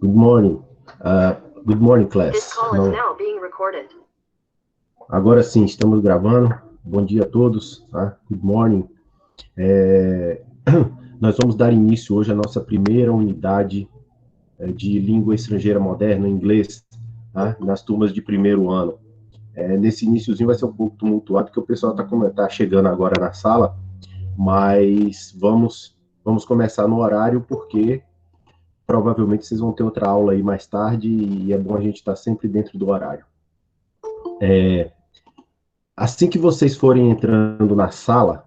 Good morning. Good morning, class. This call is now being recorded. Agora sim, estamos gravando. Bom dia a todos. Tá? Good morning. Nós vamos dar início hoje à nossa primeira unidade de língua estrangeira moderna, inglês, tá? Nas turmas de primeiro ano. Nesse iniciozinho vai ser um pouco tumultuado, porque o pessoal está chegando agora na sala, mas vamos começar no horário, porque provavelmente vocês vão ter outra aula aí mais tarde, e é bom a gente estar sempre dentro do horário. Assim que vocês forem entrando na sala,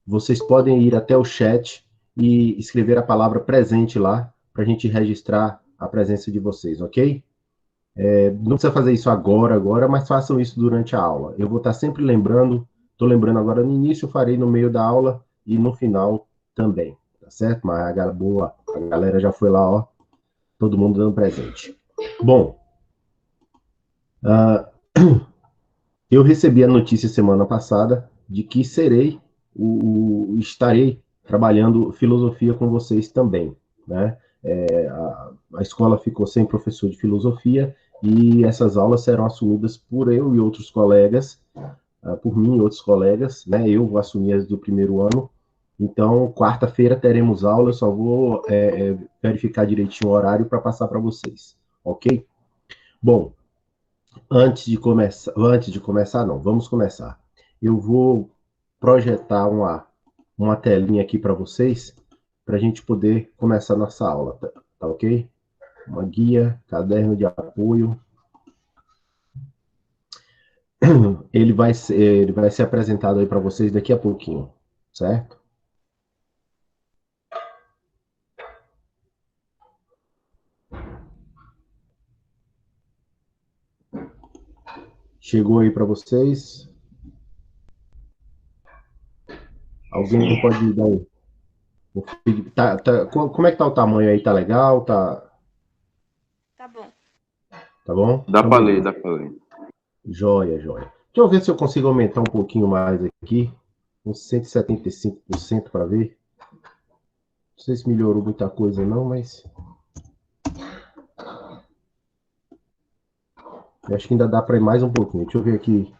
vocês podem ir até o chat e escrever a palavra presente lá, para a gente registrar a presença de vocês, ok? Não precisa fazer isso agora, mas façam isso durante a aula. Eu vou estar sempre lembrando, estou lembrando agora no início, eu farei no meio da aula e no final também, tá certo? Mas a galera já foi lá, ó, todo mundo dando presente. Bom, eu recebi a notícia semana passada de que estarei trabalhando filosofia com vocês também, né? A escola ficou sem professor de filosofia e essas aulas serão assumidas por eu e outros colegas, por mim e outros colegas, né? Eu vou assumir as do primeiro ano. Então, quarta-feira teremos aula, eu só vou verificar direitinho o horário para passar para vocês, ok? Bom, antes de começar, não, vamos começar. Eu vou projetar uma telinha aqui para vocês, para a gente poder começar nossa aula, tá ok? Uma guia, caderno de apoio. Ele vai ser apresentado aí para vocês daqui a pouquinho, certo? Chegou aí para vocês? Alguém pode dar um... Como é que tá o tamanho aí? Tá legal? Tá bom. Tá bom? Dá para ler, dá para ler. Joia. Deixa eu ver se eu consigo aumentar um pouquinho mais aqui. Uns 175% para ver. Não sei se melhorou muita coisa não, mas... eu acho que ainda dá para ir mais um pouquinho. Deixa eu ver aqui.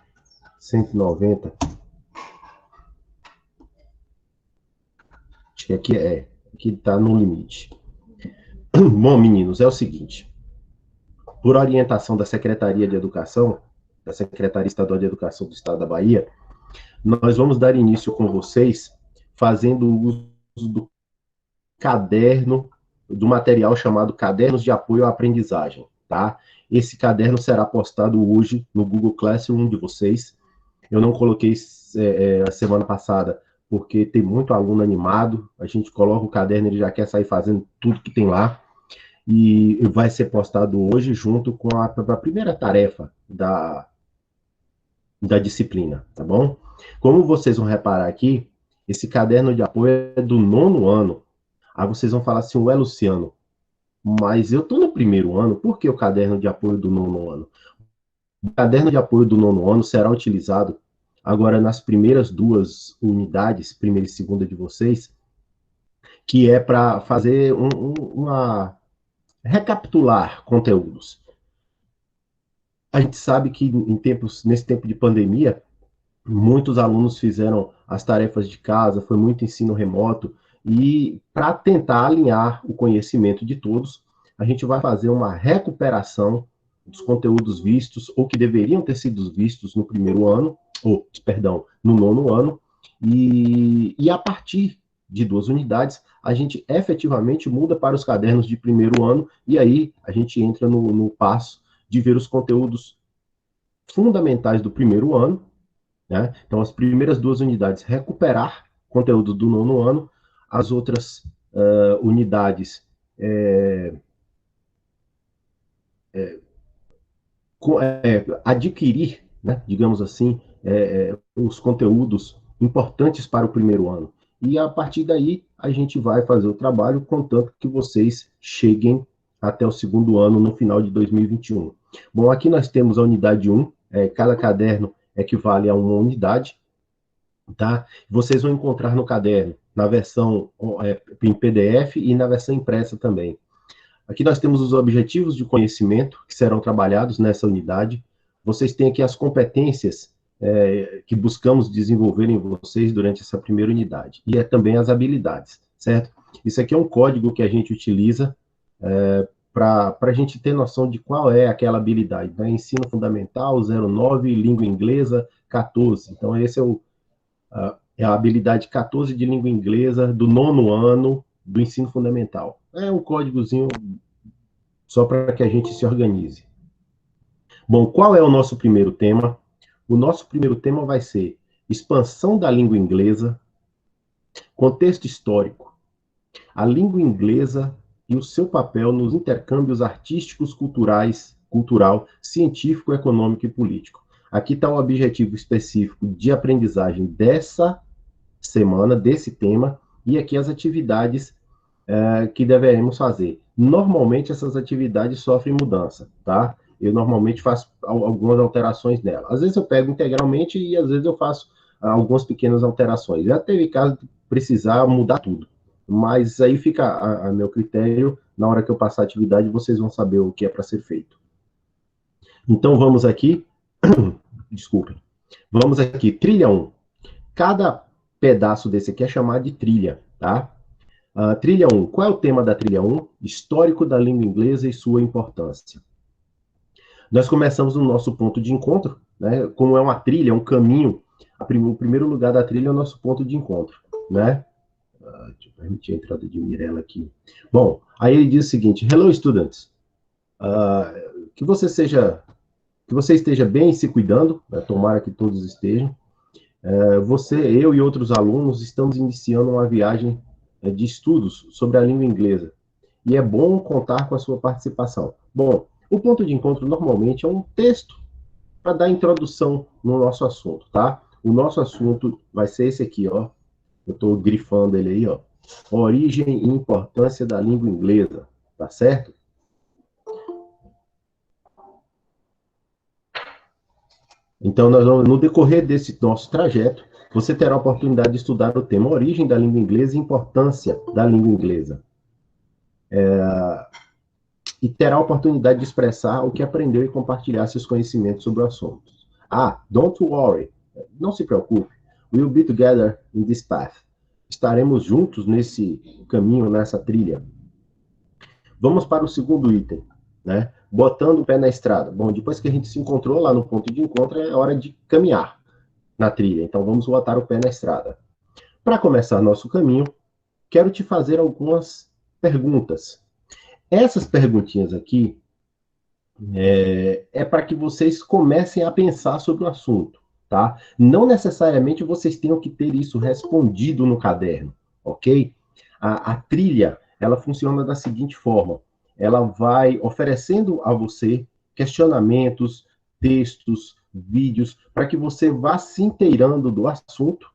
190. Acho que aqui tá no limite. Bom, meninos, é o seguinte. Por orientação da Secretaria de Educação, da Secretaria Estadual de Educação do Estado da Bahia, nós vamos dar início com vocês fazendo uso do caderno, do material chamado Cadernos de Apoio à Aprendizagem, tá? Esse caderno será postado hoje no Google Classroom de vocês. Eu não coloquei a semana passada, porque tem muito aluno animado, a gente coloca o caderno, ele já quer sair fazendo tudo que tem lá, e vai ser postado hoje junto com a primeira tarefa da disciplina, tá bom? Como vocês vão reparar aqui, esse caderno de apoio é do 9º ano. Aí vocês vão falar assim, ué, Luciano, mas eu tô no primeiro ano, por que o caderno de apoio do 9º ano? O caderno de apoio do 9º ano será utilizado agora nas primeiras 2 unidades, primeira e segunda de vocês, que é para fazer recapitular conteúdos. A gente sabe que nesse tempo de pandemia, muitos alunos fizeram as tarefas de casa, foi muito ensino remoto, e para tentar alinhar o conhecimento de todos, a gente vai fazer uma recuperação dos conteúdos vistos, ou que deveriam ter sido vistos no primeiro ano, no 9º ano, e a partir de 2 unidades, a gente efetivamente muda para os cadernos de primeiro ano, e aí a gente entra no passo de ver os conteúdos fundamentais do primeiro ano, né? Então, as primeiras 2 unidades, recuperar conteúdo do 9º ano, as outras unidades adquirir, né, digamos assim, os conteúdos importantes para o primeiro ano. E a partir daí, a gente vai fazer o trabalho, contanto que vocês cheguem até o 2º ano, no final de 2021. Bom, aqui nós temos a unidade 1, cada caderno equivale a uma unidade, tá? Vocês vão encontrar no caderno, na versão em PDF e na versão impressa também. Aqui nós temos os objetivos de conhecimento que serão trabalhados nessa unidade. Vocês têm aqui as competências que buscamos desenvolver em vocês durante essa primeira unidade. E também as habilidades, certo? Isso aqui é um código que a gente utiliza para a gente ter noção de qual é aquela habilidade. Né? Ensino Fundamental 09, Língua Inglesa 14. Então, esse é a habilidade 14 de Língua Inglesa do 9º ano do Ensino Fundamental. É um códigozinho só para que a gente se organize. Bom, qual é o nosso primeiro tema? O nosso primeiro tema vai ser expansão da língua inglesa, contexto histórico, a língua inglesa e o seu papel nos intercâmbios artísticos, cultural, científico, econômico e político. Aqui está o objetivo específico de aprendizagem dessa semana, desse tema, e aqui as atividades que deveremos fazer. Normalmente, essas atividades sofrem mudança, tá? Eu normalmente faço algumas alterações nela. Às vezes eu pego integralmente e às vezes eu faço algumas pequenas alterações. Já teve caso de precisar mudar tudo. Mas aí fica a meu critério, na hora que eu passar a atividade, vocês vão saber o que é para ser feito. Então, vamos aqui. Desculpem. Vamos aqui, trilha 1. Cada pedaço desse aqui é chamado de trilha, tá? Trilha 1. Qual é o tema da trilha 1? Histórico da língua inglesa e sua importância. Nós começamos no nosso ponto de encontro, né? Como é uma trilha, um caminho, o primeiro lugar da trilha é o nosso ponto de encontro, né? Deixa eu permitir a entrada de Mirella aqui. Bom, aí ele diz o seguinte: Hello, students. Que você esteja bem se cuidando, né? Tomara que todos estejam. Eu e outros alunos estamos iniciando uma viagem de estudos sobre a língua inglesa. E é bom contar com a sua participação. Bom, o ponto de encontro normalmente é um texto para dar introdução no nosso assunto, tá? O nosso assunto vai ser esse aqui, ó. Eu estou grifando ele aí, ó. Origem e importância da língua inglesa, tá certo? Então, nós vamos, no decorrer desse nosso trajeto, você terá a oportunidade de estudar o tema origem da língua inglesa e importância da língua inglesa. E terá a oportunidade de expressar o que aprendeu e compartilhar seus conhecimentos sobre o assunto. Don't worry, não se preocupe, we'll be together in this path. Estaremos juntos nesse caminho, nessa trilha. Vamos para o segundo item, né? Botando o pé na estrada. Bom, depois que a gente se encontrou lá no ponto de encontro, é hora de caminhar na trilha. Então, vamos botar o pé na estrada. Para começar nosso caminho, quero te fazer algumas perguntas. Essas perguntinhas aqui é para que vocês comecem a pensar sobre o assunto, tá? Não necessariamente vocês tenham que ter isso respondido no caderno, ok? A trilha, ela funciona da seguinte forma: ela vai oferecendo a você questionamentos, textos, vídeos, para que você vá se inteirando do assunto.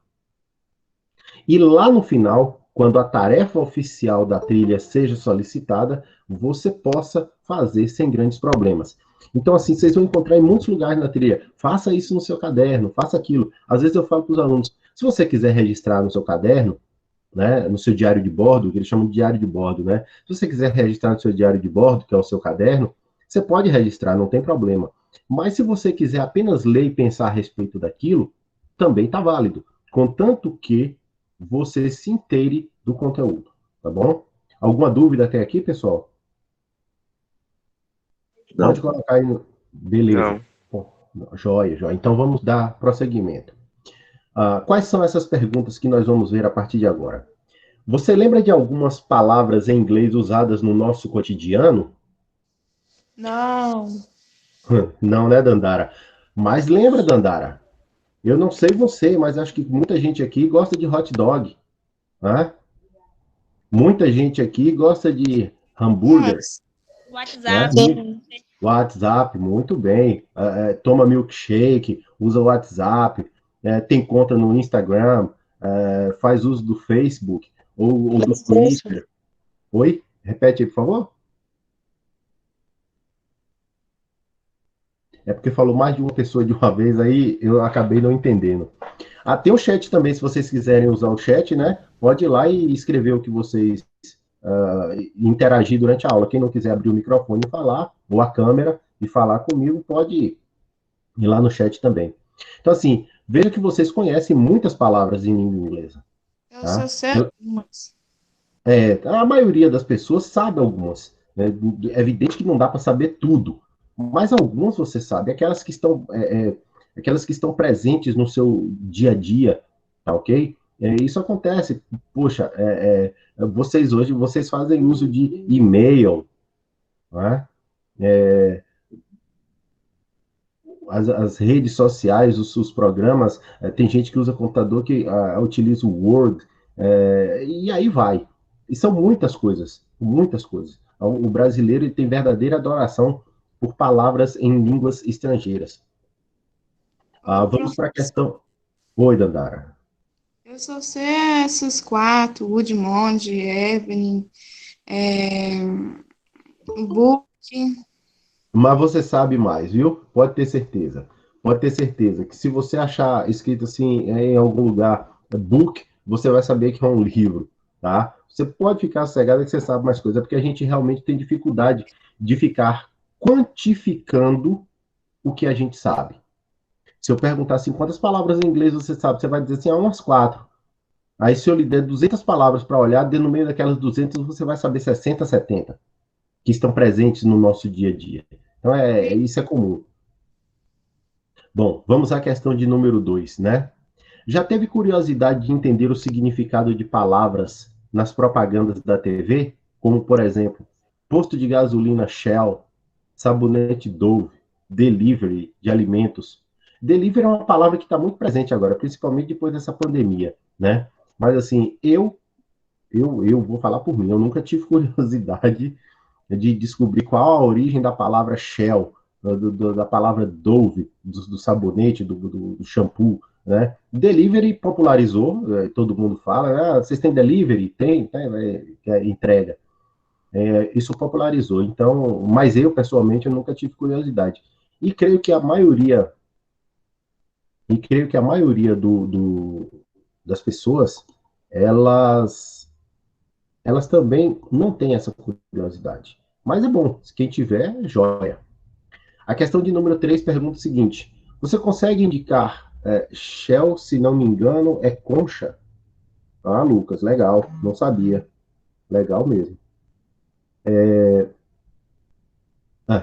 E lá no final, quando a tarefa oficial da trilha seja solicitada, você possa fazer sem grandes problemas. Então, assim, vocês vão encontrar em muitos lugares na trilha. Faça isso no seu caderno, faça aquilo. Às vezes eu falo para os alunos, se você quiser registrar no seu caderno, né, no seu diário de bordo, que eles chamam de diário de bordo, né? Se você quiser registrar no seu diário de bordo, que é o seu caderno, você pode registrar, não tem problema. Mas se você quiser apenas ler e pensar a respeito daquilo, também está válido. Contanto que você se inteire do conteúdo, tá bom? Alguma dúvida até aqui, pessoal? Não. Pode colocar aí. Beleza. Não. Bom, joia. Então vamos dar prosseguimento. Quais são essas perguntas que nós vamos ver a partir de agora? Você lembra de algumas palavras em inglês usadas no nosso cotidiano? Não. Não, né, Dandara? Mas lembra, Dandara? Eu não sei você, mas acho que muita gente aqui gosta de hot dog. Né? Muita gente aqui gosta de hambúrguer. WhatsApp. Né? WhatsApp, muito bem. Toma milkshake, usa o WhatsApp, tem conta no Instagram, faz uso do Facebook ou do Twitter. Oi? Repete aí, por favor. É porque falou mais de uma pessoa de uma vez, aí eu acabei não entendendo. Tem o chat também, se vocês quiserem usar o chat, né? Pode ir lá e escrever o que vocês interagir durante a aula. Quem não quiser abrir o microfone e falar, ou a câmera, e falar comigo, pode ir lá no chat também. Então, assim, veja que vocês conhecem muitas palavras em língua inglesa. Eu só Tá? sei algumas. A maioria das pessoas sabe algumas. Né? É evidente que não dá para saber tudo, mas algumas você sabe, aquelas que estão presentes no seu dia a dia, tá ok? Isso acontece. Poxa, vocês hoje vocês fazem uso de e-mail, né? As redes sociais, os programas, tem gente que usa computador que utiliza o Word, e aí vai. E são muitas coisas, muitas coisas. O brasileiro ele tem verdadeira adoração por palavras em línguas estrangeiras. Ô, Vamos para a professor, questão. Oi, Dandara. eu só sei essas quatro, Woodmond, Evelyn, é, Book. Mas você sabe mais, viu? Pode ter certeza. Pode ter certeza que se você achar escrito assim em algum lugar, book, você vai saber que é um livro, tá? Você pode ficar cegado que você sabe mais coisas, porque a gente realmente tem dificuldade de ficar quantificando o que a gente sabe. Se eu perguntar assim, quantas palavras em inglês você sabe? Você vai dizer assim, umas quatro. Aí se eu lhe der 200 palavras para olhar, dentro no meio daquelas 200 você vai saber 60, 70 que estão presentes no nosso dia a dia. Então, isso é comum. Bom, vamos à questão de número 2, né? Já teve curiosidade de entender o significado de palavras nas propagandas da TV? Como, por exemplo, posto de gasolina Shell, sabonete Dove, delivery de alimentos. Delivery é uma palavra que está muito presente agora, principalmente depois dessa pandemia, né? Mas assim, eu vou falar por mim, eu nunca tive curiosidade de descobrir qual a origem da palavra Shell, da palavra Dove, do sabonete, do shampoo, né? Delivery popularizou, todo mundo fala, vocês têm delivery? Tem, entrega. Isso popularizou. Então, mas eu, pessoalmente, eu nunca tive curiosidade. E creio que a maioria, das pessoas, elas também não têm essa curiosidade. Mas é bom, quem tiver, joia. A questão de número 3 pergunta o seguinte: você consegue indicar Shell, se não me engano, é concha? Lucas, legal, não sabia. Legal mesmo.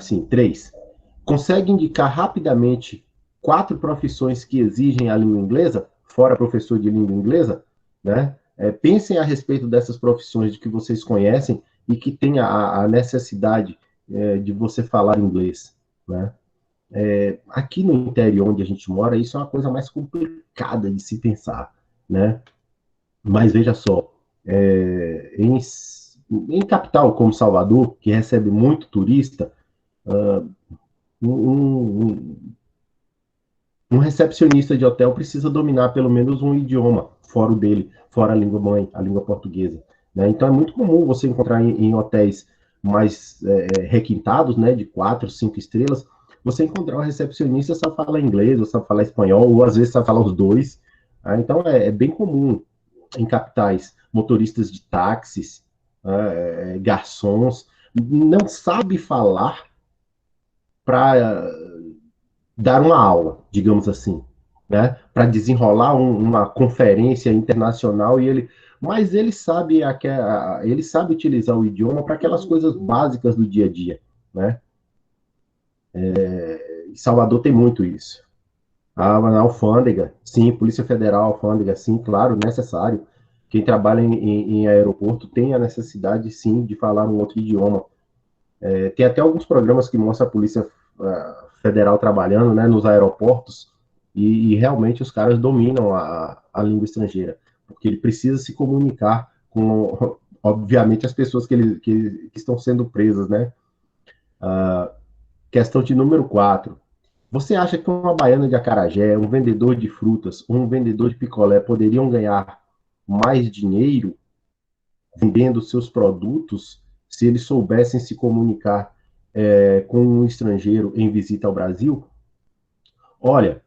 Sim, 3. Consegue indicar rapidamente 4 profissões que exigem a língua inglesa, fora professor de língua inglesa, né? Pensem a respeito dessas profissões de que vocês conhecem e que tem a necessidade de você falar inglês, né? Aqui no interior onde a gente mora, isso é uma coisa mais complicada de se pensar, né? Mas veja só, em capital como Salvador, que recebe muito turista, um, um recepcionista de hotel precisa dominar pelo menos um idioma, fora o dele, fora a língua mãe, a língua portuguesa. Né? Então é muito comum você encontrar em hotéis mais requintados, né, de 4, 5 estrelas, você encontrar um recepcionista sabe falar inglês, ou sabe falar espanhol, ou às vezes sabe falar os dois. Então é bem comum em capitais, motoristas de táxis, garçons, não sabe falar para dar uma aula, digamos assim, né? Para desenrolar uma conferência internacional mas ele sabe utilizar o idioma para aquelas coisas básicas do dia a dia, né? Em Salvador tem muito isso. Na alfândega, sim, Polícia Federal, alfândega, sim, claro, necessário. Quem trabalha em aeroporto tem a necessidade, sim, de falar um outro idioma. Tem até alguns programas que mostram a Polícia Federal trabalhando, né, nos aeroportos, e realmente os caras dominam a língua estrangeira, porque ele precisa se comunicar com, obviamente, as pessoas que estão sendo presas, né? Questão de número 4. Você acha que uma baiana de acarajé, um vendedor de frutas, um vendedor de picolé poderiam ganhar mais dinheiro vendendo seus produtos se eles soubessem se comunicar com um estrangeiro em visita ao Brasil? Olha,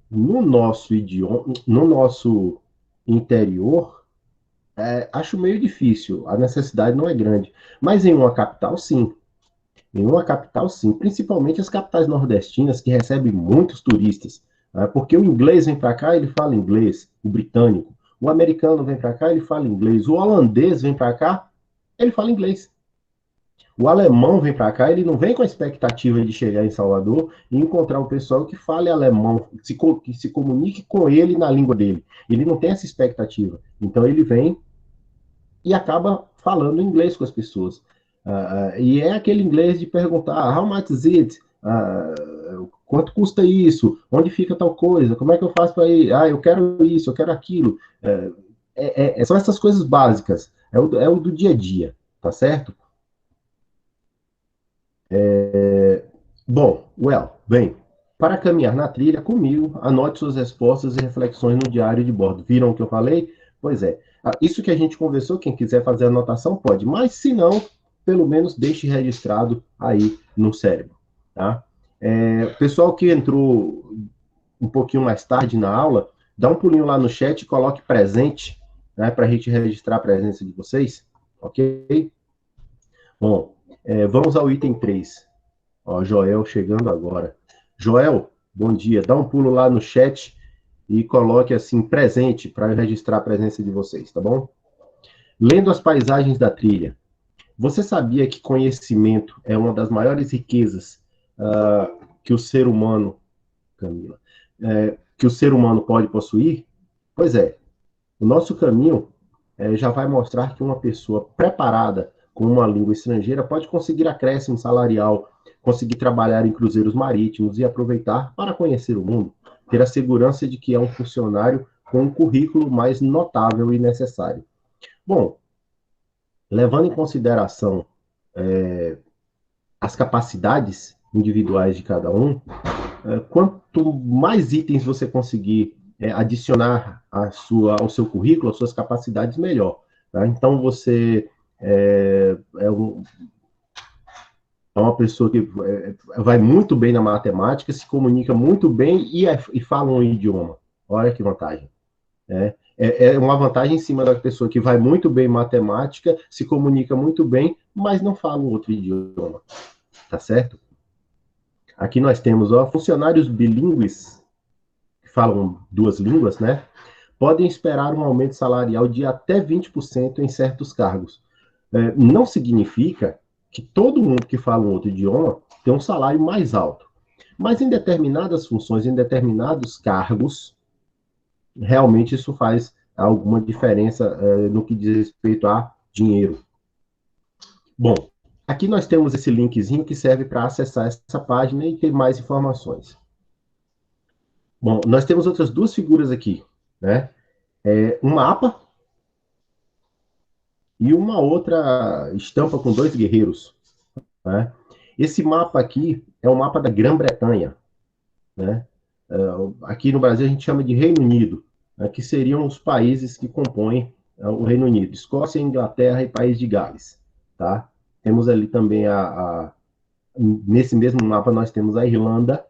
no nosso idioma, no nosso interior, Acho meio difícil, a necessidade não é grande. Mas em uma capital, sim. Em uma capital, sim. Principalmente as capitais nordestinas, que recebem muitos turistas. Né? Porque o inglês vem para cá, ele fala inglês, o britânico. O americano vem para cá, ele fala inglês. O holandês vem para cá, ele fala inglês. O alemão vem para cá, ele não vem com a expectativa de chegar em Salvador e encontrar um pessoal que fale alemão, que se comunique com ele na língua dele. Ele não tem essa expectativa. Então ele vem e acaba falando inglês com as pessoas. E é aquele inglês de perguntar, how much is it? Quanto custa isso? Onde fica tal coisa? Como é que eu faço para ir? Eu quero isso, eu quero aquilo. São essas coisas básicas. É o do dia a dia, tá certo? Bom, bem, para caminhar na trilha comigo, anote suas respostas e reflexões no diário de bordo. Viram o que eu falei? Pois é. Isso que a gente conversou, quem quiser fazer anotação pode, mas se não, pelo menos deixe registrado aí no cérebro, tá? Pessoal que entrou um pouquinho mais tarde na aula, dá um pulinho lá no chat e coloque presente, né, para a gente registrar a presença de vocês, ok? Bom, vamos ao item 3. Ó, Joel chegando agora. Joel, bom dia. Dá um pulo lá no chat e coloque assim presente para registrar a presença de vocês, tá bom? Lendo as paisagens da trilha. Você sabia que conhecimento é uma das maiores riquezas que o ser humano, Camila, que o ser humano pode possuir? Pois é. O nosso caminho já vai mostrar que uma pessoa preparada com uma língua estrangeira pode conseguir acréscimo salarial, conseguir trabalhar em cruzeiros marítimos e aproveitar para conhecer o mundo, ter a segurança de que é um funcionário com um currículo mais notável e necessário. Bom, levando em consideração as capacidades individuais de cada um, quanto mais itens você conseguir adicionar ao seu currículo, às suas capacidades, melhor. Tá? Então, você é uma pessoa que vai muito bem na matemática, se comunica muito bem e fala um idioma. Olha que vantagem. É uma vantagem em cima da pessoa que vai muito bem em matemática, se comunica muito bem, mas não fala um outro idioma. Tá certo? Aqui nós temos funcionários bilíngues, que falam duas línguas, né? Podem esperar um aumento salarial de até 20% em certos cargos. Não significa que todo mundo que fala um outro idioma tem um salário mais alto. Mas em determinadas funções, em determinados cargos, realmente isso faz alguma diferença no que diz respeito a dinheiro. Bom, aqui nós temos esse linkzinho que serve para acessar essa página e ter mais informações. Bom, nós temos outras duas figuras aqui, né? Um mapa e uma outra estampa com dois guerreiros, né? Esse mapa aqui é o mapa da Grã-Bretanha, né? Aqui no Brasil a gente chama de Reino Unido, né? Que seriam os países que compõem o Reino Unido: Escócia, Inglaterra e País de Gales, tá? Temos ali também nesse mesmo mapa nós temos a Irlanda,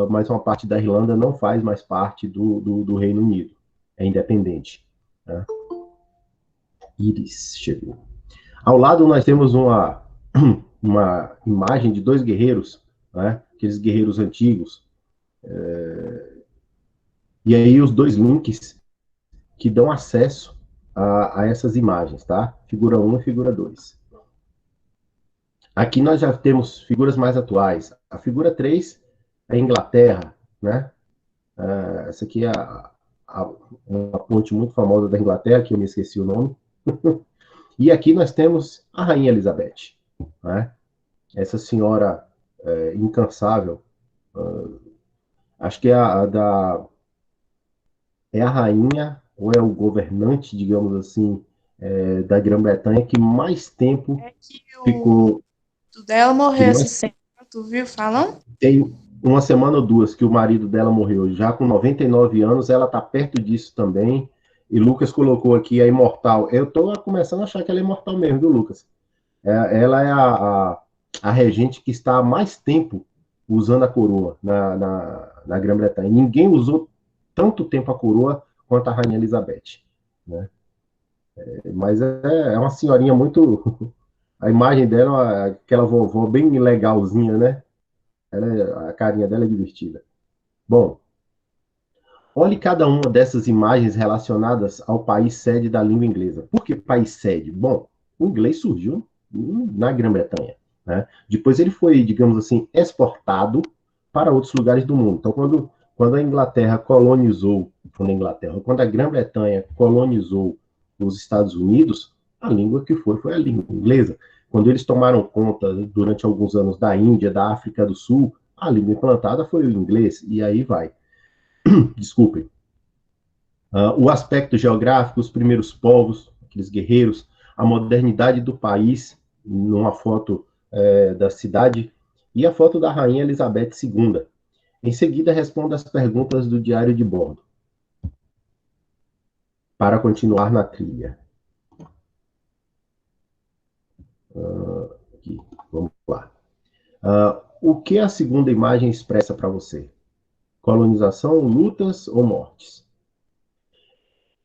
mas uma parte da Irlanda não faz mais parte do Reino Unido, é independente. Né? Iris chegou. Ao lado nós temos uma imagem de dois guerreiros, né? Aqueles guerreiros antigos. E aí os dois links que dão acesso a essas imagens, tá? Figura 1 e figura 2. Aqui nós já temos figuras mais atuais. A figura 3 é a Inglaterra, né? Essa aqui é uma ponte muito famosa da Inglaterra, que eu me esqueci o nome. E aqui nós temos a Rainha Elizabeth, né? Essa senhora incansável, acho que é a rainha, ou é o governante, digamos assim, da Grã-Bretanha, que mais tempo ficou... O dela morreu essa semana, tu viu falando? Tem uma semana ou duas que o marido dela morreu, já com 99 anos, ela está perto disso também, e Lucas colocou aqui a imortal. Eu estou começando a achar que ela é imortal mesmo, viu, Lucas? Ela é a regente que está há mais tempo usando a coroa na Grã-Bretanha. Ninguém usou tanto tempo a coroa quanto a Rainha Elizabeth. Né? Mas é uma senhorinha muito... A imagem dela, aquela vovó bem legalzinha, né? A carinha dela é divertida. Bom, olhe cada uma dessas imagens relacionadas ao país sede da língua inglesa. Por que país sede? Bom, o inglês surgiu na Grã-Bretanha, né? Depois ele foi, digamos assim, exportado para outros lugares do mundo. Então, quando a Inglaterra colonizou, quando a Grã-Bretanha colonizou os Estados Unidos, a língua que foi a língua inglesa. Quando eles tomaram conta, durante alguns anos, da Índia, da África do Sul, a língua implantada foi o inglês, e aí vai. Desculpem. O aspecto geográfico, os primeiros povos, aqueles guerreiros, a modernidade do país, numa foto da cidade, e a foto da Rainha Elizabeth II. Em seguida, responda as perguntas do diário de bordo, para continuar na trilha. Aqui, vamos lá. O que a segunda imagem expressa para você? Colonização, lutas ou mortes?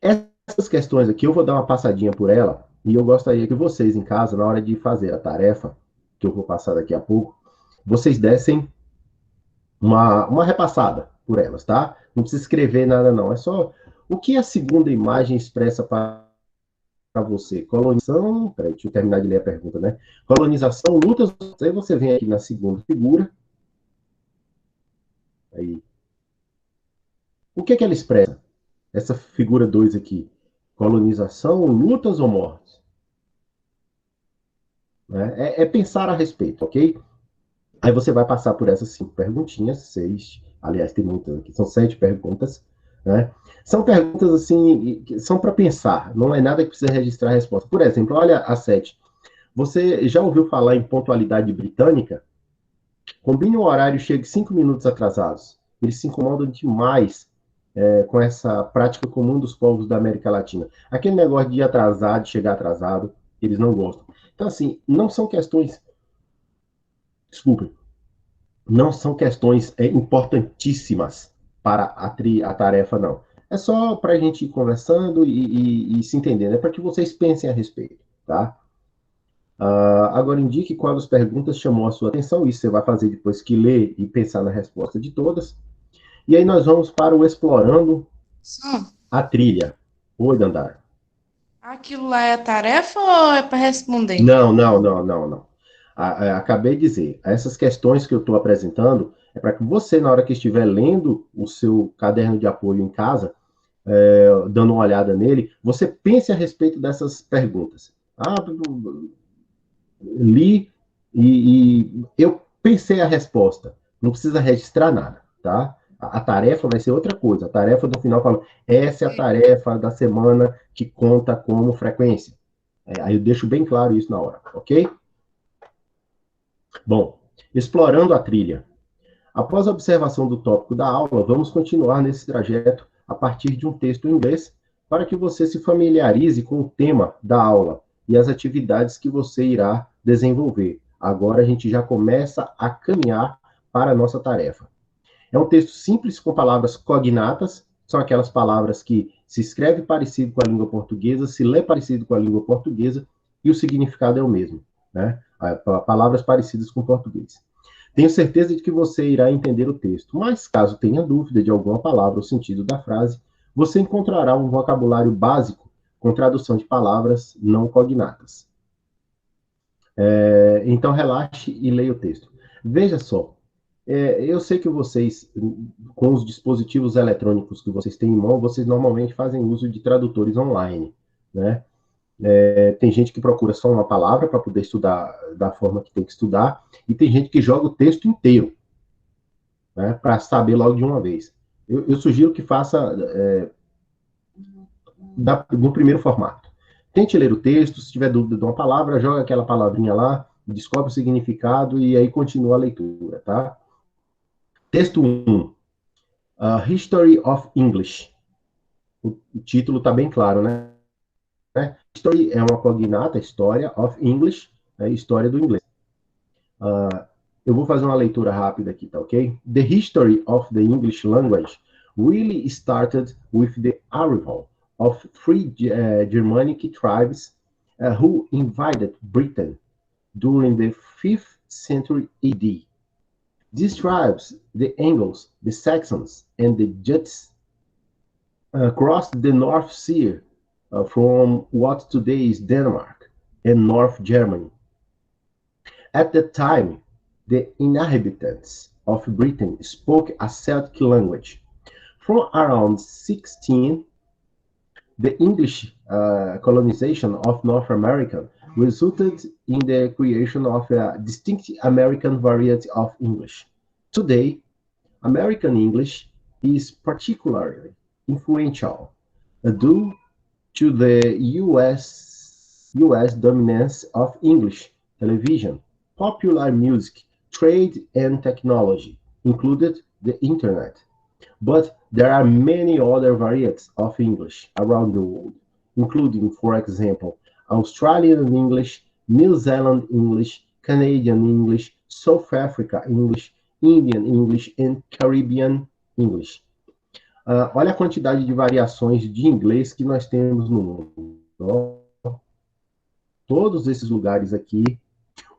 Essas questões aqui eu vou dar uma passadinha por ela e eu gostaria que vocês em casa, na hora de fazer a tarefa, que eu vou passar daqui a pouco, vocês dessem uma repassada por elas, tá? Não precisa escrever nada, não. É só o que a segunda imagem expressa para você. Colonização. Peraí, deixa eu terminar de ler a pergunta, né? Colonização, lutas. Aí você vem aqui na segunda figura. Aí. O que ela expressa? Essa figura 2 aqui. Colonização, lutas ou mortes? Né? É pensar a respeito, ok? Aí você vai passar por essas 5 perguntinhas, 6, aliás, tem muitas aqui, são 7 perguntas, né? São perguntas, assim, que são para pensar, não é nada que precisa registrar a resposta. Por exemplo, olha a 7. Você já ouviu falar em pontualidade britânica? Combine o horário e chegue 5 minutos atrasados. Eles se incomodam demais com essa prática comum dos povos da América Latina. Aquele negócio de ir atrasado, de chegar atrasado, eles não gostam. Então, assim, não são questões... Desculpe, não são questões importantíssimas para a tarefa, não. É só para a gente ir conversando e se entendendo, é para que vocês pensem a respeito, tá? Agora indique qual das perguntas chamou a sua atenção, isso você vai fazer depois que ler e pensar na resposta de todas. E aí nós vamos para o Explorando Só. a Trilha. Oi, Dandara. Aquilo lá é tarefa ou é para responder? Não, não, não, não, não. Acabei de dizer, essas questões que eu estou apresentando é para que você, na hora que estiver lendo o seu caderno de apoio em casa, dando uma olhada nele, você pense a respeito dessas perguntas. Li e eu pensei a resposta. Não precisa registrar nada, tá? A tarefa vai ser outra coisa. A tarefa do final fala, essa é a tarefa da semana que conta como frequência. Aí eu deixo bem claro isso na hora, ok? Bom, explorando a trilha. Após a observação do tópico da aula, vamos continuar nesse trajeto a partir de um texto em inglês para que você se familiarize com o tema da aula e as atividades que você irá desenvolver. Agora a gente já começa a caminhar para a nossa tarefa. É um texto simples com palavras cognatas, são aquelas palavras que se escreve parecido com a língua portuguesa, se lê parecido com a língua portuguesa e o significado é o mesmo, né? Palavras parecidas com o português. Tenho certeza de que você irá entender o texto, mas caso tenha dúvida de alguma palavra ou sentido da frase, você encontrará um vocabulário básico com tradução de palavras não cognatas. Então relaxe e leia o texto. Veja só, eu sei que vocês, com os dispositivos eletrônicos que vocês têm em mão, vocês normalmente fazem uso de tradutores online, né? Tem gente que procura só uma palavra para poder estudar da forma que tem que estudar, e tem gente que joga o texto inteiro, né, para saber logo de uma vez. Eu sugiro que faça no primeiro formato. Tente ler o texto, se tiver dúvida de uma palavra, joga aquela palavrinha lá, descobre o significado e aí continua a leitura, tá? Texto 1, History of English. O título está bem claro, né? History é uma cognata, história, of English, história do inglês. Eu vou fazer uma leitura rápida aqui, tá ok? The history of the English language really started with the arrival of three Germanic tribes who invaded Britain during the 5th century AD. These tribes, the Angles, the Saxons, and the Juts, crossed the North Sea from what today is Denmark and North Germany. At that time, the inhabitants of Britain spoke a Celtic language. From around 16, the English colonization of North America resulted in the creation of a distinct American variety of English. Today, American English is particularly influential due to the US dominance of English television, popular music, trade, and technology, included the internet. But there are many other varieties of English around the world, including, for example, Australian English, New Zealand English, Canadian English, South Africa English, Indian English, and Caribbean English. Olha a quantidade de variações de inglês que nós temos no mundo. Todos esses lugares aqui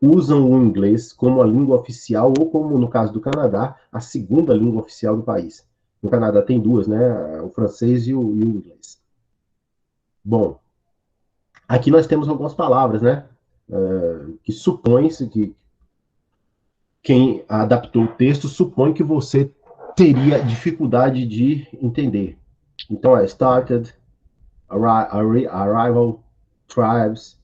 usam o inglês como a língua oficial, ou como, no caso do Canadá, a segunda língua oficial do país. No Canadá tem duas, né? O francês e o inglês. Bom, aqui nós temos algumas palavras, né? Que supõe-se que quem adaptou o texto supõe que você teria dificuldade de entender. Então, started, arrival, tribes,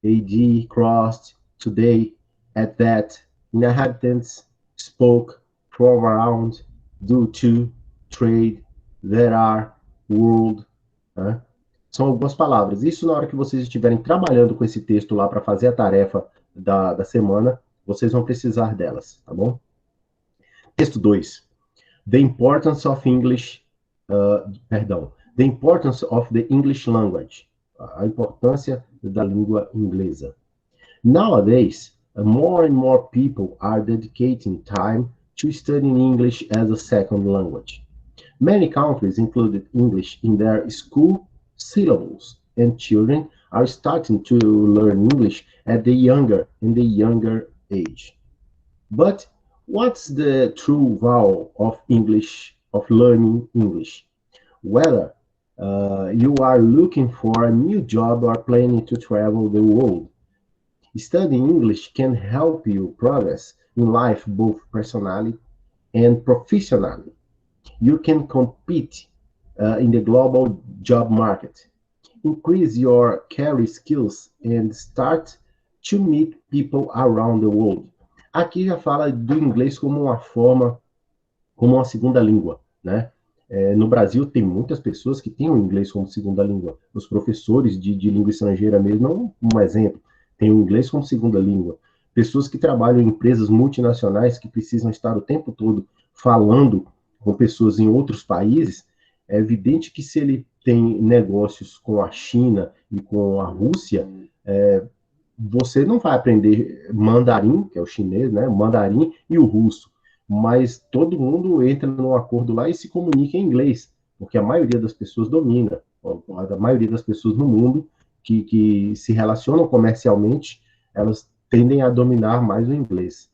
AD, crossed, today, at that, inhabitants, spoke, from around, due to, trade, there are, world. Né? São algumas palavras. Isso na hora que vocês estiverem trabalhando com esse texto lá para fazer a tarefa da semana, vocês vão precisar delas, tá bom? Texto 2. The importance of English, the importance of the English language. A importância da língua inglesa. Nowadays, more and more people are dedicating time to studying English as a second language. Many countries included English in their school syllables, and children are starting to learn English at the younger age. But what's the true value of English, of learning English? Whether you are looking for a new job or planning to travel the world, studying English can help you progress in life, both personally and professionally. You can compete in the global job market, increase your career skills, and start to meet people around the world. Aqui já fala do inglês como uma forma, como uma segunda língua, né? No Brasil tem muitas pessoas que têm o inglês como segunda língua. Os professores de língua estrangeira mesmo, um exemplo, têm o inglês como segunda língua. Pessoas que trabalham em empresas multinacionais que precisam estar o tempo todo falando com pessoas em outros países, é evidente que se ele tem negócios com a China e com a Rússia, você não vai aprender mandarim, que é o chinês, né? Mandarim e o russo. Mas todo mundo entra num acordo lá e se comunica em inglês, porque a maioria das pessoas domina, a maioria das pessoas no mundo que se relacionam comercialmente, elas tendem a dominar mais o inglês.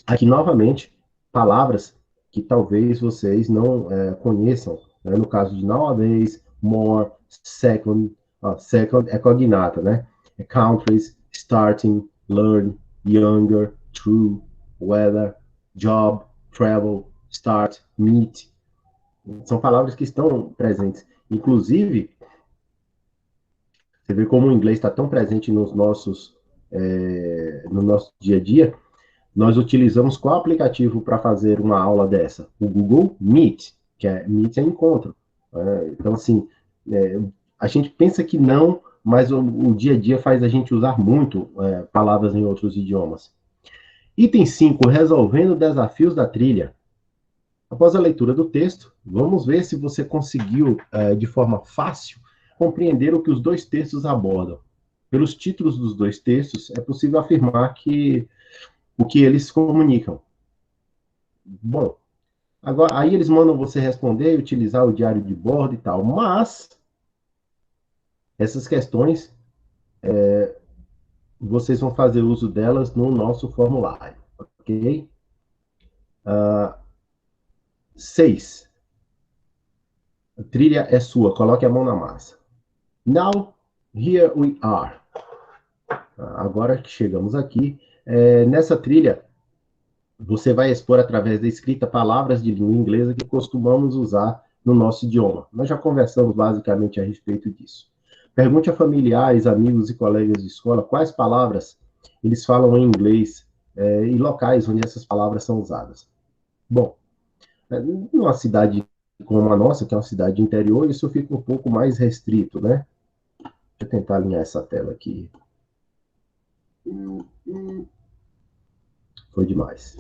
Aqui, novamente, palavras que talvez vocês não conheçam, né? No caso de nowadays, more, second é cognata, né? Countries, starting, learn, younger, true, weather, job, travel, start, meet. São palavras que estão presentes. Inclusive, você vê como o inglês está tão presente no nosso dia a dia. Nós utilizamos qual aplicativo para fazer uma aula dessa? O Google Meet, que Meet é encontro. Então, assim, a gente pensa que não, mas o dia a dia faz a gente usar muito palavras em outros idiomas. Item 5, resolvendo desafios da trilha. Após a leitura do texto, vamos ver se você conseguiu, de forma fácil, compreender o que os dois textos abordam. Pelos títulos dos dois textos, é possível afirmar que o que eles comunicam. Bom, Agora, aí eles mandam você responder e utilizar o diário de bordo e tal. Mas essas questões, vocês vão fazer uso delas no nosso formulário, ok? 6. A trilha é sua, coloque a mão na massa. Now, here we are. Agora que chegamos aqui, nessa trilha, você vai expor através da escrita palavras de língua inglesa que costumamos usar no nosso idioma. Nós já conversamos basicamente a respeito disso. Pergunte a familiares, amigos e colegas de escola quais palavras eles falam em inglês e locais onde essas palavras são usadas. Bom, numa cidade como a nossa, que é uma cidade interior, isso fica um pouco mais restrito, né? Deixa eu tentar alinhar essa tela aqui. Foi demais.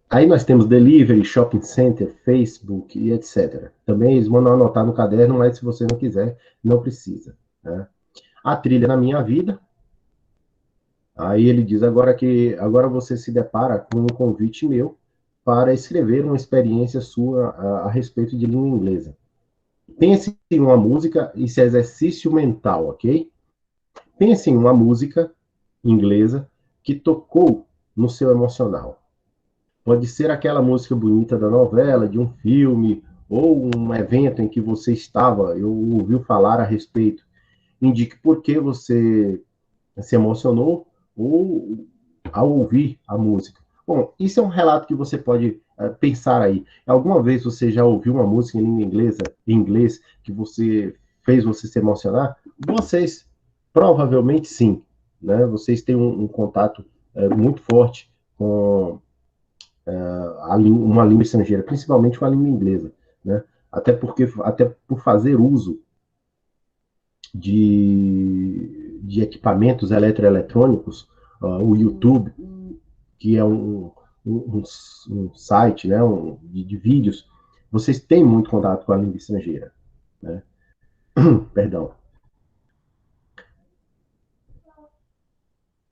Aí nós temos delivery, shopping center, Facebook e etc. Também eles mandam anotar no caderno, mas se você não quiser, não precisa. Né? A trilha na minha vida. Aí ele diz agora você se depara com um convite meu para escrever uma experiência sua a respeito de língua inglesa. Pense em uma música, isso é exercício mental, ok? Pense em uma música inglesa que tocou no seu emocional. Pode ser aquela música bonita da novela, de um filme, ou um evento em que você estava, eu ouviu falar a respeito. Indique por que você se emocionou ou ao ouvir a música. Bom, isso é um relato que você pode pensar aí. Alguma vez você já ouviu uma música em língua inglesa, em inglês, que fez você se emocionar? Vocês, provavelmente sim. Né? Vocês têm um contato muito forte com uma língua estrangeira, principalmente com a língua inglesa, né? Até por fazer uso de equipamentos eletroeletrônicos, o YouTube, que é um site, né, de vídeos, vocês têm muito contato com a língua estrangeira, né? Perdão.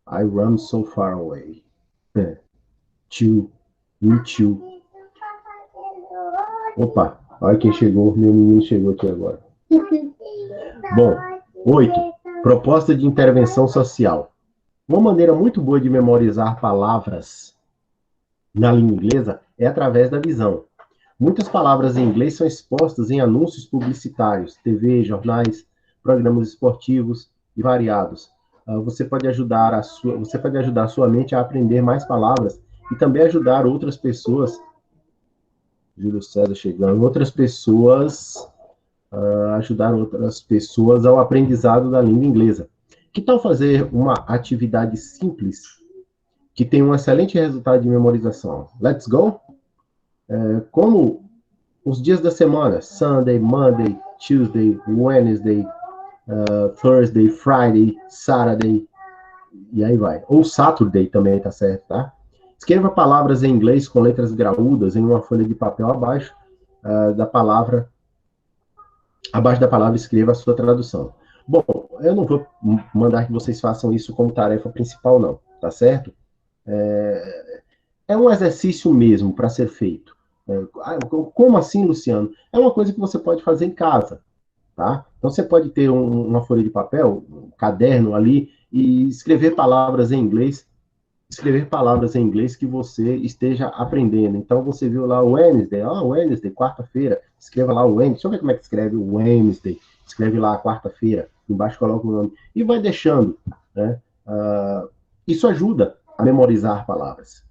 I run so far away. To, me too. Opa, olha quem chegou, meu menino chegou aqui agora. Bom, 8. Proposta de intervenção social. Uma maneira muito boa de memorizar palavras na língua inglesa é através da visão. Muitas palavras em inglês são expostas em anúncios publicitários, TV, jornais, programas esportivos e variados. Você pode ajudar a sua mente a aprender mais palavras e também ajudar outras pessoas. Júlio César chegando, ajudar outras pessoas ao aprendizado da língua inglesa. Que tal fazer uma atividade simples que tem um excelente resultado de memorização? Let's go? Como os dias da semana, Sunday, Monday, Tuesday, Wednesday, Thursday, Friday, Saturday, e aí vai. Ou Saturday também tá certo, tá? Escreva palavras em inglês com letras graúdas em uma folha de papel abaixo da palavra escreva a sua tradução. Bom, eu não vou mandar que vocês façam isso como tarefa principal, não, tá certo? É um exercício mesmo para ser feito. Como assim, Luciano? É uma coisa que você pode fazer em casa, tá? Então você pode ter uma folha de papel, um caderno ali e escrever palavras em inglês que você esteja aprendendo. Então você viu lá o Wednesday, quarta-feira, escreva lá o Wednesday. Deixa eu ver como é que escreve o Wednesday. Escreve lá a quarta-feira, embaixo coloca o nome e vai deixando, né? Isso ajuda a memorizar palavras.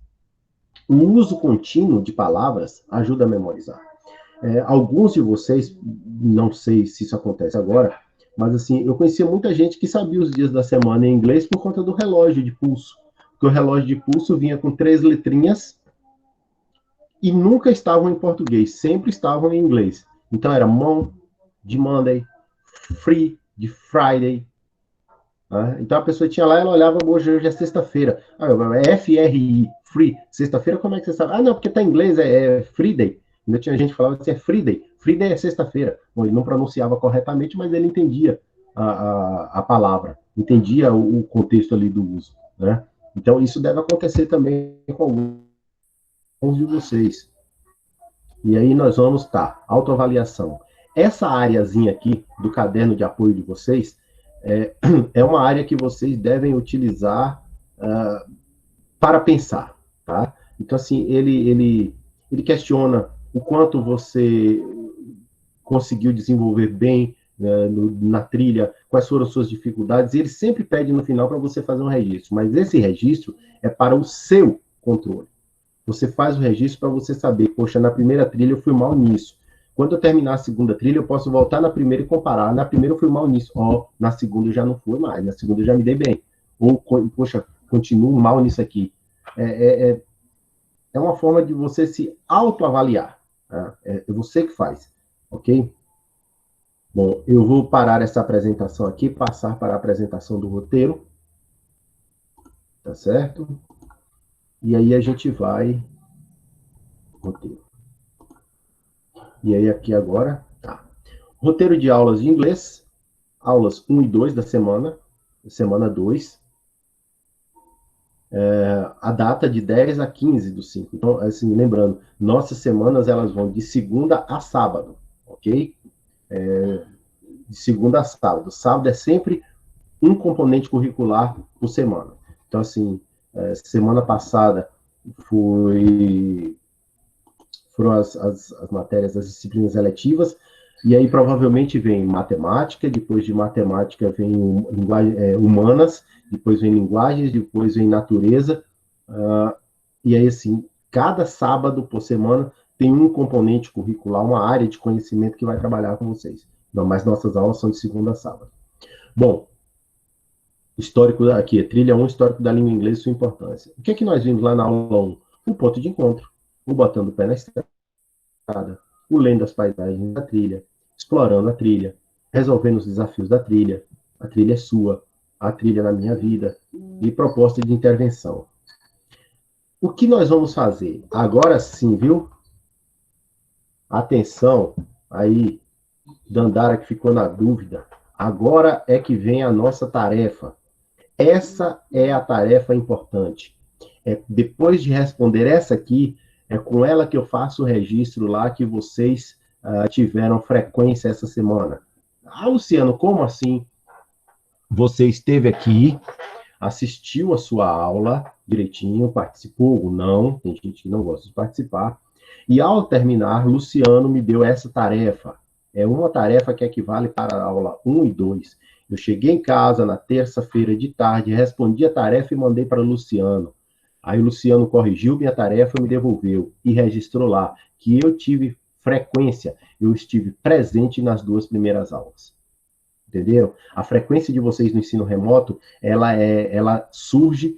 O uso contínuo de palavras ajuda a memorizar. Alguns de vocês, não sei se isso acontece agora, mas assim, eu conhecia muita gente que sabia os dias da semana em inglês por conta do relógio de pulso. Porque o relógio de pulso vinha com 3 letrinhas e nunca estavam em português, sempre estavam em inglês. Então era de Monday, free de Friday. Né? Então a pessoa tinha lá, ela olhava, hoje é sexta-feira. É FRI, free. Sexta-feira, como é que você sabe? Não, porque tá em inglês, é Friday. Ainda tinha gente que falava assim, é Friday. Friday é sexta-feira. Bom, ele não pronunciava corretamente, mas ele entendia a palavra, entendia o contexto ali do uso, né? Então, isso deve acontecer também com de vocês. E aí nós vamos, autoavaliação. Essa áreazinha aqui do caderno de apoio de vocês é uma área que vocês devem utilizar para pensar, tá? Então, assim, ele questiona o quanto você conseguiu desenvolver bem na trilha, quais foram as suas dificuldades, e ele sempre pede no final para você fazer um registro, mas esse registro é para o seu controle. Você faz o registro para você saber, poxa, na primeira trilha eu fui mal nisso. Quando eu terminar a segunda trilha, eu posso voltar na primeira e comparar. Na primeira eu fui mal nisso. Na segunda eu já não fui mais. Na segunda eu já me dei bem. Ou, poxa, continuo mal nisso aqui. É uma forma de você se autoavaliar. Tá? É você que faz. Ok? Bom, eu vou parar essa apresentação aqui, passar para a apresentação do roteiro. Tá certo? E aí a gente vai... Roteiro. E aí aqui agora, roteiro de aulas de inglês, aulas 1 e 2 da semana 2. A data de 10 a 15 do 5. Então, assim, lembrando, nossas semanas elas vão de segunda a sábado, ok? De segunda a sábado. Sábado é sempre um componente curricular por semana. Então, assim, semana passada foram as matérias, as disciplinas eletivas, e aí provavelmente vem matemática, depois de matemática vem humanas, depois vem linguagens, depois vem natureza, e aí assim, cada sábado por semana tem um componente curricular, uma área de conhecimento que vai trabalhar com vocês. Não, mas nossas aulas são de segunda a sábado. Bom, histórico aqui, trilha 1, histórico da língua inglesa e sua importância. O que é que nós vimos lá na aula 1? O ponto de encontro, o botando o pé na estrada, o lendo as paisagens da trilha, explorando a trilha, resolvendo os desafios da trilha, a trilha é sua, a trilha na minha vida, e proposta de intervenção. O que nós vamos fazer? Agora sim, viu? Atenção, aí, Dandara que ficou na dúvida, agora é que vem a nossa tarefa. Essa é a tarefa importante. Depois de responder essa aqui, é com ela que eu faço o registro lá que vocês tiveram frequência essa semana. Luciano, como assim? Você esteve aqui, assistiu a sua aula direitinho, participou ou não, tem gente que não gosta de participar, e ao terminar, Luciano me deu essa tarefa. É uma tarefa que equivale para a aula 1 e 2. Eu cheguei em casa na terça-feira de tarde, respondi a tarefa e mandei para o Luciano. Aí o Luciano corrigiu minha tarefa, me devolveu e registrou lá que eu tive frequência, eu estive presente nas 2 primeiras aulas. Entenderam? A frequência de vocês no ensino remoto, ela surge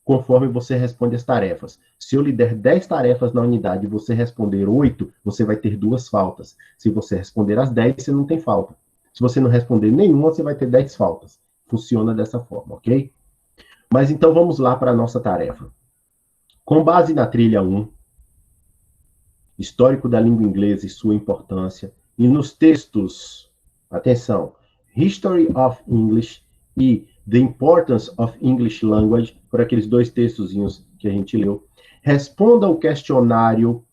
conforme você responde as tarefas. Se eu lhe der 10 tarefas na unidade e você responder 8, você vai ter 2 faltas. Se você responder as 10, você não tem falta. Se você não responder nenhuma, você vai ter 10 faltas. Funciona dessa forma, ok? Mas então vamos lá para a nossa tarefa. Com base na trilha 1, histórico da língua inglesa e sua importância, e nos textos, atenção, History of English e The Importance of English Language, por aqueles 2 textozinhos que a gente leu, responda ao questionário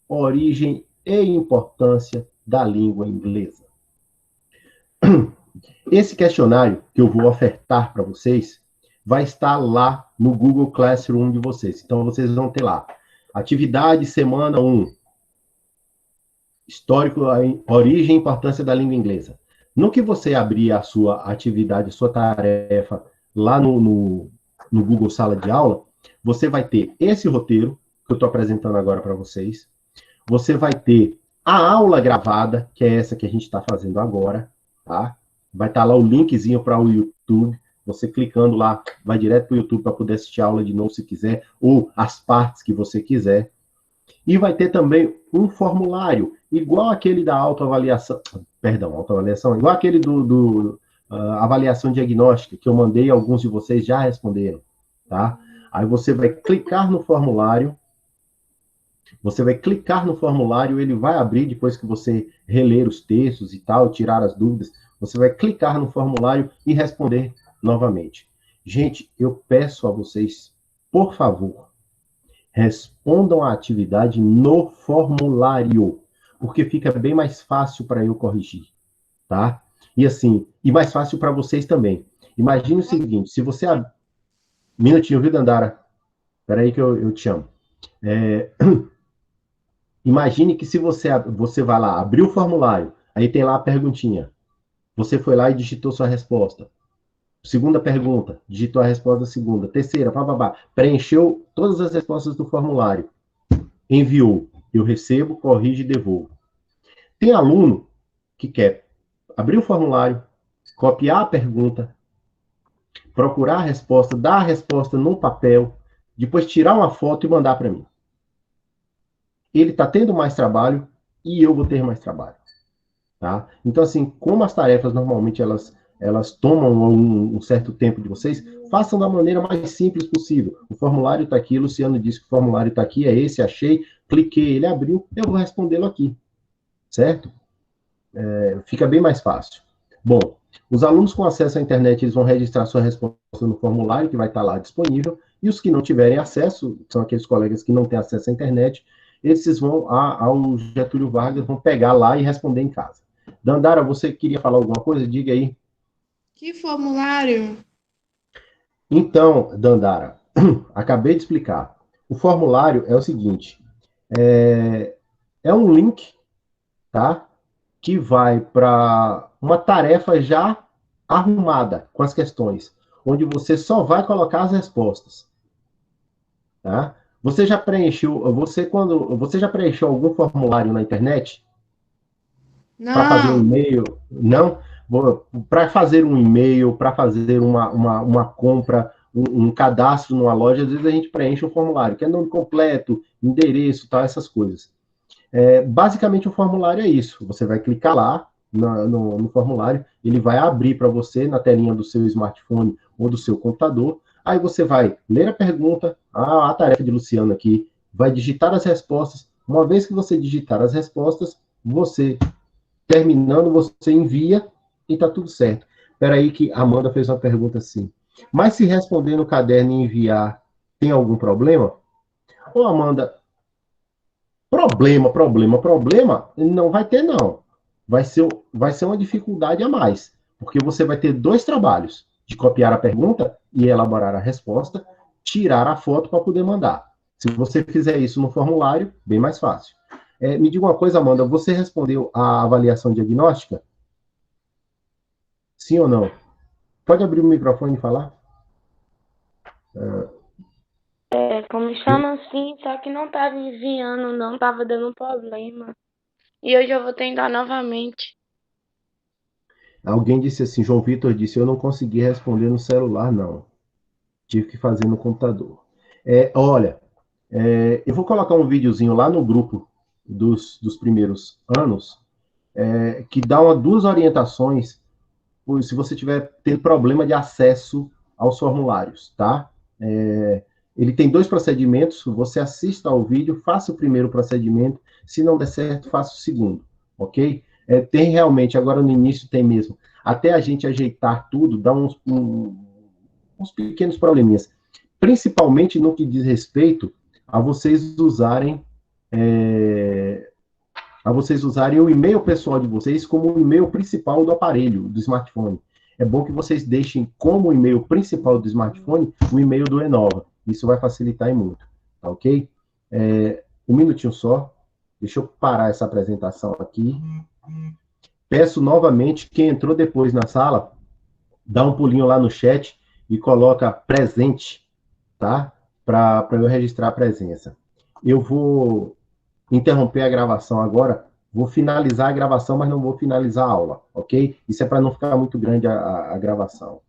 Origem e Importância da Língua Inglesa. Esse questionário que eu vou ofertar para vocês vai estar lá no Google Classroom de vocês. Então, vocês vão ter lá, atividade semana 1, histórico, origem e importância da língua inglesa. No que você abrir a sua atividade, a sua tarefa lá no Google Sala de Aula, você vai ter esse roteiro que eu estou apresentando agora para vocês. Você vai ter a aula gravada, que é essa que a gente está fazendo agora, tá? Vai estar lá o linkzinho para o YouTube. Você clicando lá, vai direto para o YouTube para poder assistir a aula de novo se quiser, ou as partes que você quiser. E vai ter também um formulário, igual aquele da autoavaliação, igual aquele do avaliação diagnóstica, que eu mandei, alguns de vocês já responderam, tá? Aí você vai clicar no formulário, ele vai abrir depois que você reler os textos e tal, tirar as dúvidas, você vai clicar no formulário e responder novamente. Gente, eu peço a vocês, por favor, respondam a atividade no formulário, porque fica bem mais fácil para eu corrigir, tá? E assim, e mais fácil para vocês também. Imagine o seguinte, se você... Minutinho, viu, Dandara? Espera aí que eu te chamo. Imagine que se você vai lá, abriu o formulário, aí tem lá a perguntinha. Você foi lá e digitou sua resposta. Segunda pergunta, digitou a resposta da segunda. Terceira, preencheu todas as respostas do formulário. Enviou. Eu recebo, corrijo e devolvo. Tem aluno que quer abrir o formulário, copiar a pergunta, procurar a resposta, dar a resposta no papel, depois tirar uma foto e mandar para mim. Ele está tendo mais trabalho e eu vou ter mais trabalho. Tá? Então, assim, como as tarefas normalmente elas tomam um certo tempo de vocês, façam da maneira mais simples possível. O formulário está aqui, Luciano disse que o formulário está aqui, é esse, achei, cliquei, ele abriu, eu vou respondê-lo aqui. Certo? Fica bem mais fácil. Bom, os alunos com acesso à internet, eles vão registrar sua resposta no formulário, que vai estar lá disponível, e os que não tiverem acesso, são aqueles colegas que não têm acesso à internet, esses vão ao Getúlio Vargas, vão pegar lá e responder em casa. Dandara, você queria falar alguma coisa? Diga aí. Que formulário? Então, Dandara, acabei de explicar. O formulário é o seguinte, é um link, tá? Que vai para uma tarefa já arrumada com as questões, onde você só vai colocar as respostas, tá? Você já preencheu, você já preencheu algum formulário na internet para fazer um Não, e-mail? Não? Para fazer um e-mail, para fazer uma compra, um cadastro numa loja, às vezes a gente preenche um formulário, que é nome completo, endereço, tal, essas coisas. Basicamente, o formulário é isso. Você vai clicar lá no formulário, ele vai abrir para você na telinha do seu smartphone ou do seu computador. Aí você vai ler a pergunta, a tarefa de Luciano aqui, vai digitar as respostas. Uma vez que você digitar as respostas, você, terminando, você envia e está tudo certo. Espera aí que a Amanda fez uma pergunta assim. Mas se responder no caderno e enviar, tem algum problema? Ô, Amanda, problema, não vai ter, não. Vai ser uma dificuldade a mais, porque você vai ter dois trabalhos, de copiar a pergunta e elaborar a resposta, tirar a foto para poder mandar. Se você fizer isso no formulário, bem mais fácil. Me diga uma coisa, Amanda, você respondeu a avaliação diagnóstica? Sim ou não? Pode abrir o microfone e falar? Como chama assim, só que não tava enviando, não tava dando problema. E hoje eu vou tentar novamente. Alguém disse assim, João Vitor disse, eu não consegui responder no celular, não. Tive que fazer no computador. Olha, eu vou colocar um videozinho lá no grupo dos primeiros anos, que dá duas orientações se você tiver tendo problema de acesso aos formulários, tá? Ele tem dois procedimentos, você assista ao vídeo, faça o primeiro procedimento, se não der certo, faça o segundo, ok? Tem realmente, agora no início tem mesmo, até a gente ajeitar tudo, dá uns pequenos probleminhas, principalmente no que diz respeito a vocês usarem o e-mail pessoal de vocês como o e-mail principal do aparelho, do smartphone. É bom que vocês deixem como e-mail principal do smartphone o e-mail do Enova. Isso vai facilitar muito, tá ok? Um minutinho só. Deixa eu parar essa apresentação aqui. Peço novamente, quem entrou depois na sala, dá um pulinho lá no chat e coloca presente, tá? Para eu registrar a presença. Eu vou interromper a gravação agora, vou finalizar a gravação, mas não vou finalizar a aula, ok? Isso é para não ficar muito grande a gravação.